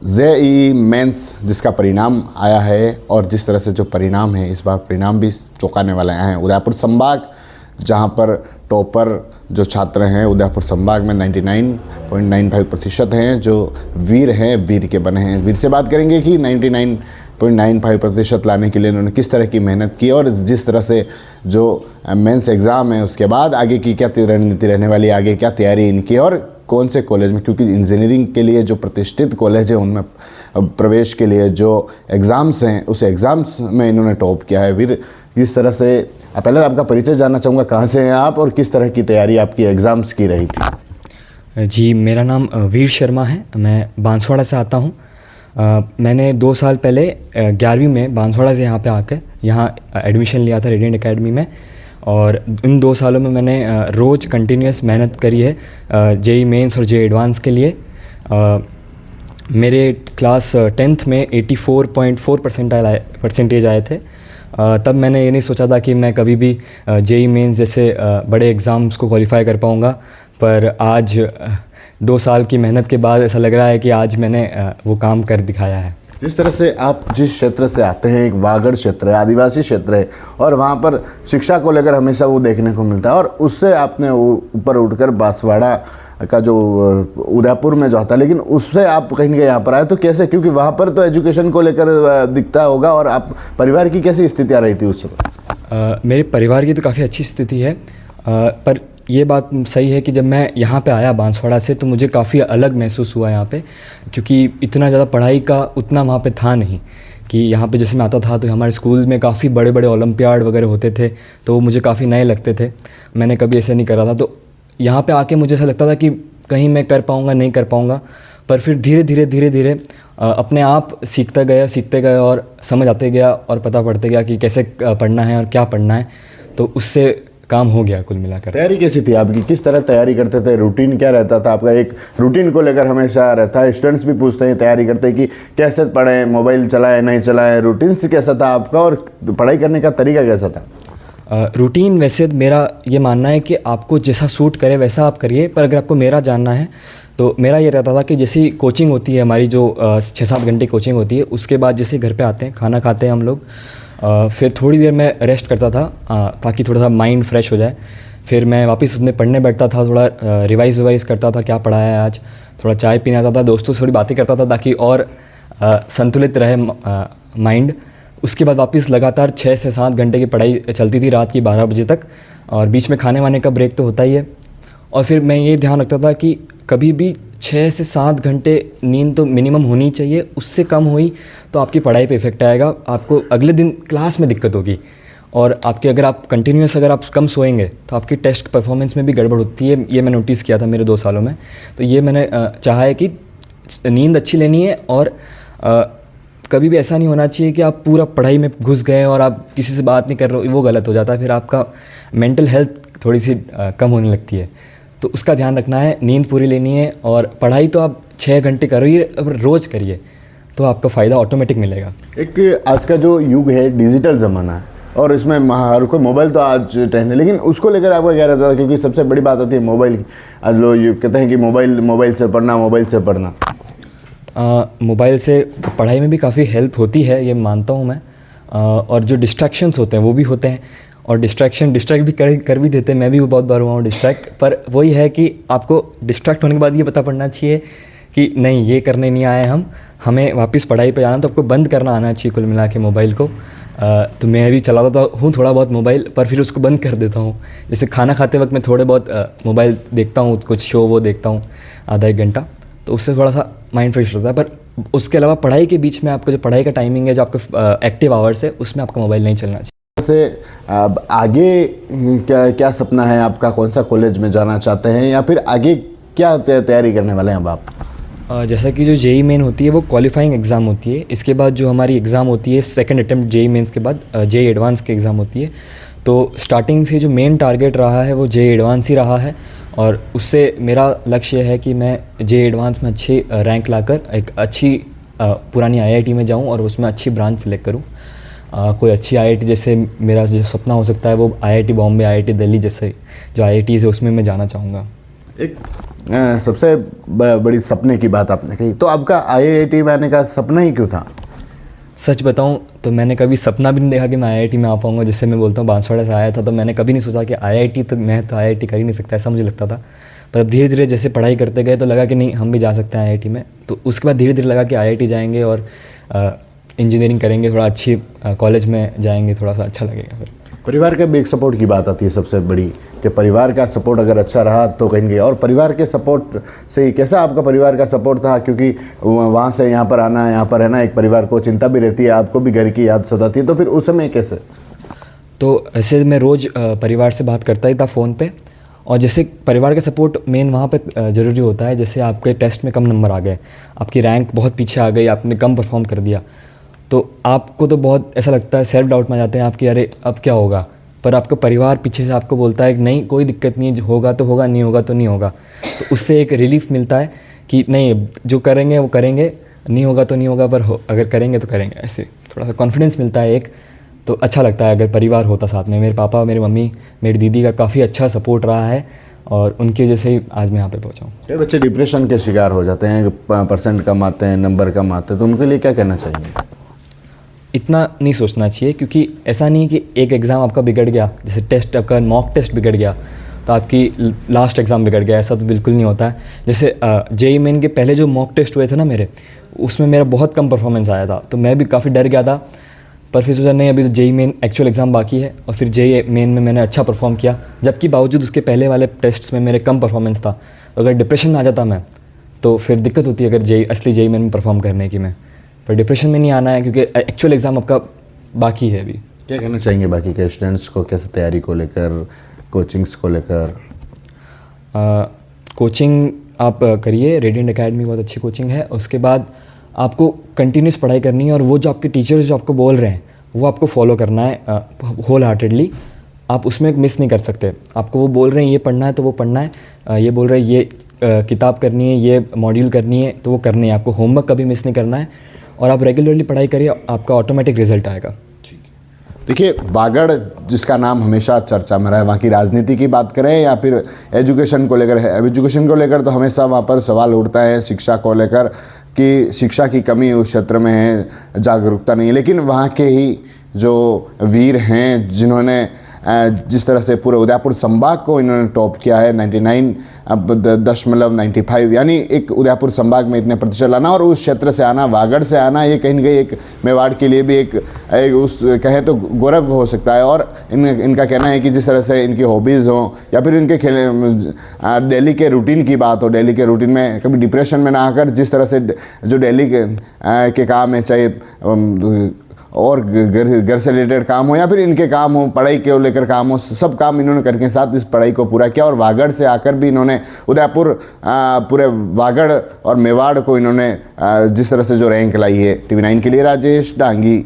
JEE mains जिसका परिणाम आया है और जिस तरह से जो परिणाम है इस बार परिणाम भी चौंकाने वाले आए हैं। उदयपुर संभाग जहां पर टॉपर जो छात्र हैं उदयपुर संभाग में 99.95% हैं जो वीर हैं, वीर के बने हैं। वीर से बात करेंगे कि 99.95% लाने के लिए उन्होंने किस तरह की मेहनत की और जिस तरह से जो मेंस एग्ज़ाम है उसके बाद आगे की क्या रणनीति रहने वाली, आगे क्या तैयारी इनकी और कौन से कॉलेज में, क्योंकि इंजीनियरिंग के लिए जो प्रतिष्ठित कॉलेज है उनमें प्रवेश के लिए जो एग्ज़ाम्स हैं उस एग्ज़ाम्स में इन्होंने टॉप किया है। वीर, किस तरह से, पहले आपका परिचय जानना चाहूँगा, कहाँ से हैं आप और किस तरह की तैयारी आपकी एग्ज़ाम्स की रही थी? जी, मेरा नाम वीर शर्मा है, मैं बांसवाड़ा से आता हूँ। मैंने 2 साल पहले 11वीं में बांसवाड़ा से यहाँ पे आकर यहाँ एडमिशन लिया था रेडिएंट एकेडमी में, और इन 2 सालों में मैंने रोज़ कंटिन्यूस मेहनत करी है जेईई मेंस और जेईई एडवांस के लिए। मेरे क्लास 10th में 84.4 परसेंटेज आए थे। तब मैंने ये नहीं सोचा था कि मैं कभी भी जेईई मेंस जैसे बड़े एग्ज़ाम्स को क्वालिफाई कर पाऊँगा, पर आज 2 साल की मेहनत के बाद ऐसा लग रहा है कि आज मैंने वो काम कर दिखाया है। जिस तरह से आप जिस क्षेत्र से आते हैं, एक वागड़ क्षेत्र है, आदिवासी क्षेत्र है और वहाँ पर शिक्षा को लेकर हमेशा वो देखने को मिलता है, और उससे आपने ऊपर उठकर बांसवाड़ा का जो उदयपुर में जो आता है, लेकिन उससे आप कहीं ना कहीं यहाँ पर आए तो कैसे, क्योंकि वहाँ पर तो एजुकेशन को लेकर दिखता होगा, और आप परिवार की कैसी स्थितियाँ रही थी उस समय? मेरे परिवार की तो काफ़ी अच्छी स्थिति है, पर ये बात सही है कि जब मैं यहाँ पे आया बांसवाड़ा से तो मुझे काफ़ी अलग महसूस हुआ यहाँ पे, क्योंकि इतना ज़्यादा पढ़ाई का उतना वहाँ पे था नहीं। कि यहाँ पे जैसे मैं आता था तो हमारे स्कूल में काफ़ी बड़े बड़े ओलंपियाड वगैरह होते थे, तो वो मुझे काफ़ी नए लगते थे, मैंने कभी ऐसा नहीं करा था। तो यहाँ पे आके मुझे ऐसा लगता था कि कहीं मैं कर पाऊँगा नहीं कर पाऊँगा, पर फिर धीरे धीरे अपने आप सीखते गए और समझ आते गया और पता पड़ते गया कि कैसे पढ़ना है और क्या पढ़ना है, तो उससे काम हो गया कुल मिलाकर। तैयारी कैसी थी आपकी, किस तरह तैयारी करते थे, रूटीन क्या रहता था आपका? एक रूटीन को लेकर हमेशा रहता है, स्टूडेंट्स भी पूछते हैं तैयारी करते हैं कि कैसे पढ़ें, मोबाइल चलाएं नहीं चलाएं, रूटीन से कैसा था आपका और पढ़ाई करने का तरीका कैसा था? रूटीन वैसे मेरा ये मानना है कि आपको जैसा सूट करे वैसा आप करिए, पर अगर आपको मेरा जानना है तो मेरा ये रहता था कि जैसी कोचिंग होती है हमारी, जो 6-7 घंटे कोचिंग होती है, उसके बाद जैसे घर पे आते हैं, खाना खाते हैं हम लोग, फिर थोड़ी देर मैं रेस्ट करता था ताकि थोड़ा सा माइंड फ्रेश हो जाए। फिर मैं वापस अपने पढ़ने बैठता था, थोड़ा रिवाइज़ करता था क्या पढ़ा है आज, थोड़ा चाय पीने आता था, दोस्तों से थोड़ी बातें करता था ताकि और संतुलित रहे माइंड। उसके बाद वापस लगातार 6 से 7 घंटे की पढ़ाई चलती थी रात की 12 बजे तक, और बीच में खाने वाने का ब्रेक तो होता ही है। और फिर मैं ये ध्यान रखता था कि कभी भी 6 से 7 घंटे नींद तो मिनिमम होनी चाहिए, उससे कम हुई तो आपकी पढ़ाई पे इफेक्ट आएगा, आपको अगले दिन क्लास में दिक्कत होगी, और आपके अगर आप कंटिन्यूस अगर आप कम सोएंगे तो आपकी टेस्ट परफॉर्मेंस में भी गड़बड़ होती है। ये मैं नोटिस किया था मेरे 2 सालों में, तो ये मैंने चाहा है कि नींद अच्छी लेनी है, और कभी भी ऐसा नहीं होना चाहिए कि आप पूरा पढ़ाई में घुस गए और आप किसी से बात नहीं कर रहे हो, वो गलत हो जाता है, फिर आपका मेंटल हेल्थ थोड़ी सी कम होने लगती है। तो उसका ध्यान रखना है, नींद पूरी लेनी है, और पढ़ाई तो आप 6 घंटे करिए, रोज़ करिए, तो आपका फ़ायदा ऑटोमेटिक मिलेगा। एक आज का जो युग है डिजिटल ज़माना है, और इसमें हर कोई मोबाइल तो आज ट्रेंड है, लेकिन उसको लेकर आपका क्या रहता था? क्योंकि सबसे बड़ी बात होती है मोबाइल की। आज लोग कहते हैं कि मोबाइल से पढ़ना। मोबाइल से पढ़ाई में भी काफ़ी हेल्प होती है, ये मानता हूँ मैं, और जो डिस्ट्रैक्शंस होते हैं वो भी होते हैं, और डिस्ट्रैक्ट भी कर भी देते हैं, मैं भी बहुत बार हुआ हूँ डिस्ट्रैक्ट। पर वही है कि आपको डिस्ट्रैक्ट होने के बाद ये पता पड़ना चाहिए कि नहीं, ये करने नहीं आए हमें वापस पढ़ाई पे जाना, तो आपको बंद करना आना चाहिए कुल मिला के मोबाइल को। तो मैं भी चलाता हूँ थोड़ा बहुत मोबाइल, पर फिर उसको बंद कर देता हूँ। जैसे खाना खाते वक्त मैं थोड़े बहुत मोबाइल देखता हूँ, कुछ शो वो देखता हूँ आधा 1 घंटा, तो उससे थोड़ा सा माइंड फ्रेश रहता है। पर उसके अलावा पढ़ाई के बीच में आपका जो पढ़ाई का टाइमिंग है, जो आपका एक्टिव आवर्स है, उसमें आपका मोबाइल नहीं चलना चाहिए। से अब आगे क्या सपना है आपका, कौन सा कॉलेज में जाना चाहते हैं, या फिर आगे क्या तैयारी करने वाले हैं अब आप? जैसा कि जो जेईई मेन होती है वो क्वालिफाइंग एग्ज़ाम होती है, इसके बाद जो हमारी एग्ज़ाम होती है सेकंड अटेम्प्ट जेईई मेंस के बाद जेईई एडवांस की एग्ज़ाम होती है। तो स्टार्टिंग से जो मेन टारगेट रहा है वो जेईई एडवांस ही रहा है, और उससे मेरा लक्ष्य है कि मैं जेईई एडवांस में अच्छी रैंक लाकर एक अच्छी पुरानी आईआईटी में जाऊँ और उसमें अच्छी ब्रांच सेलेक्ट करूँ। कोई अच्छी आईआईटी, जैसे मेरा जो सपना हो सकता है वो आईआईटी बॉम्बे, आईआईटी दिल्ली जैसे जो आईआईटीज़ है उसमें मैं जाना चाहूँगा। एक सबसे बड़ी सपने की बात आपने कही, तो आपका IIT में आने का सपना ही क्यों था? सच बताऊं तो मैंने कभी सपना भी नहीं देखा कि मैं IIT में आ पाऊंगा। जैसे मैं बोलता हूँ बांसवाड़ा से आया था तो मैंने कभी नहीं सोचा कि IIT, तो मैं तो IIT कर ही नहीं सकता, ऐसा मुझे लगता था। पर अब धीरे धीरे जैसे पढ़ाई करते गए तो लगा कि नहीं, हम भी जा सकते हैं IIT में। तो उसके बाद धीरे धीरे लगा कि IIT जाएंगे और इंजीनियरिंग करेंगे, थोड़ा अच्छी कॉलेज में जाएंगे, थोड़ा सा अच्छा लगेगा फिर। परिवार के भी एक सपोर्ट की बात आती है सबसे बड़ी, कि परिवार का सपोर्ट अगर अच्छा रहा तो कहेंगे। और परिवार के सपोर्ट से ही कैसा आपका परिवार का सपोर्ट था? क्योंकि वहाँ से यहाँ पर आना, यहाँ पर रहना, एक परिवार को चिंता भी रहती है, आपको भी घर की याद सताती है, तो फिर उस समय कैसे? तो ऐसे मैं रोज़ परिवार से बात करता ही था फ़ोन पे। और जैसे परिवार का सपोर्ट मेन वहाँ पे ज़रूरी होता है। जैसे आपके टेस्ट में कम नंबर आ गए, आपकी रैंक बहुत पीछे आ गई, आपने कम परफॉर्म कर दिया, तो आपको तो बहुत ऐसा लगता है, सेल्फ डाउट में आ जाते हैं आपकी, अरे अब क्या होगा। पर आपका परिवार पीछे से आपको बोलता है कि नहीं, कोई दिक्कत नहीं है, होगा तो होगा, नहीं होगा तो नहीं होगा। तो उससे एक रिलीफ मिलता है कि नहीं, जो करेंगे वो करेंगे, नहीं होगा तो नहीं होगा, पर अगर करेंगे तो करेंगे। ऐसे थोड़ा सा कॉन्फिडेंस मिलता है एक, तो अच्छा लगता है अगर परिवार होता साथ में। मेरे पापा, मेरी मम्मी, मेरी दीदी का काफ़ी अच्छा सपोर्ट रहा है और उनकी वजह से ही आज मैं यहाँ पे पहुँचा हूँ। कई बच्चे डिप्रेशन के शिकार हो जाते हैं, परसेंट कम आते हैं, नंबर कम आते हैं, तो उनके लिए क्या कहना चाहिए? इतना नहीं सोचना चाहिए, क्योंकि ऐसा नहीं कि एक एग्ज़ाम आपका बिगड़ गया, जैसे टेस्ट आपका मॉक टेस्ट बिगड़ गया तो आपकी लास्ट एग्ज़ाम बिगड़ गया, ऐसा तो बिल्कुल नहीं होता है। जैसे JEE मेन के पहले जो मॉक टेस्ट हुए थे ना मेरे, उसमें मेरा बहुत कम परफॉर्मेंस आया था, तो मैं भी काफ़ी डर गया था। पर फिर सोचा नहीं, अभी तो JEE मेन एक्चुअल एग्ज़ाम बाकी है, और फिर JEE मेन में मैंने अच्छा परफॉर्म किया, जबकि बावजूद उसके पहले वाले टेस्ट्स में मेरे कम परफॉर्मेंस था। अगर डिप्रेशन में आ जाता मैं तो फिर दिक्कत होती है अगर असली JEE मेन में परफॉर्म करने की मैं। पर डिप्रेशन में नहीं आना है, क्योंकि एक्चुअल एग्ज़ाम आपका बाकी है अभी। क्या कहना चाहेंगे बाकी के स्टूडेंट्स को, कैसे तैयारी को लेकर, कोचिंग्स को लेकर? कोचिंग आप करिए, रेडिएंट एकेडमी बहुत अच्छी कोचिंग है। उसके बाद आपको कंटिन्यूस पढ़ाई करनी है, और वो जो आपके टीचर्स जो आपको बोल रहे हैं वो आपको फॉलो करना है होल हार्टेडली। आप उसमें मिस नहीं कर सकते। आपको वो बोल रहे हैं ये पढ़ना है तो वो पढ़ना है, ये बोल रहे हैं ये किताब करनी है, ये मॉड्यूल करनी है तो वो करनी है। आपको होमवर्क कभी मिस नहीं करना है, और आप रेगुलरली पढ़ाई करिए, आपका ऑटोमेटिक रिजल्ट आएगा। देखिए, वागड़ जिसका नाम हमेशा चर्चा में रहा है, वहाँ की राजनीति की बात करें या फिर एजुकेशन को लेकर है, एजुकेशन को लेकर तो हमेशा वहाँ पर सवाल उठता है शिक्षा को लेकर कि शिक्षा की कमी उस क्षेत्र में है, जागरूकता नहीं है। लेकिन वहाँ के ही जो वीर हैं, जिन्होंने जिस तरह से पूरे उदयपुर संभाग को इन्होंने टॉप किया है 99.95, यानी एक उदयपुर संभाग में इतने प्रतिशत लाना और उस क्षेत्र से आना, वागड़ से आना, ये कहीं ना कहीं एक मेवाड़ के लिए भी एक उस कहें तो गौरव हो सकता है। और इनका कहना है कि जिस तरह से इनकी हॉबीज़ हों या फिर इनके डेली के रूटीन की बात हो, डेली के रूटीन में कभी डिप्रेशन में ना आकर जिस तरह से जो डेली के काम है, चाहे और घर से रिलेटेड काम हो या फिर इनके काम हो, पढ़ाई के लेकर काम हो, सब काम इन्होंने करके साथ इस पढ़ाई को पूरा किया। और वागड़ से आकर भी इन्होंने उदयपुर पूरे वागड़ और मेवाड़ को इन्होंने जिस तरह से जो रैंक लाई है। TV9 के लिए राजेश डांगी।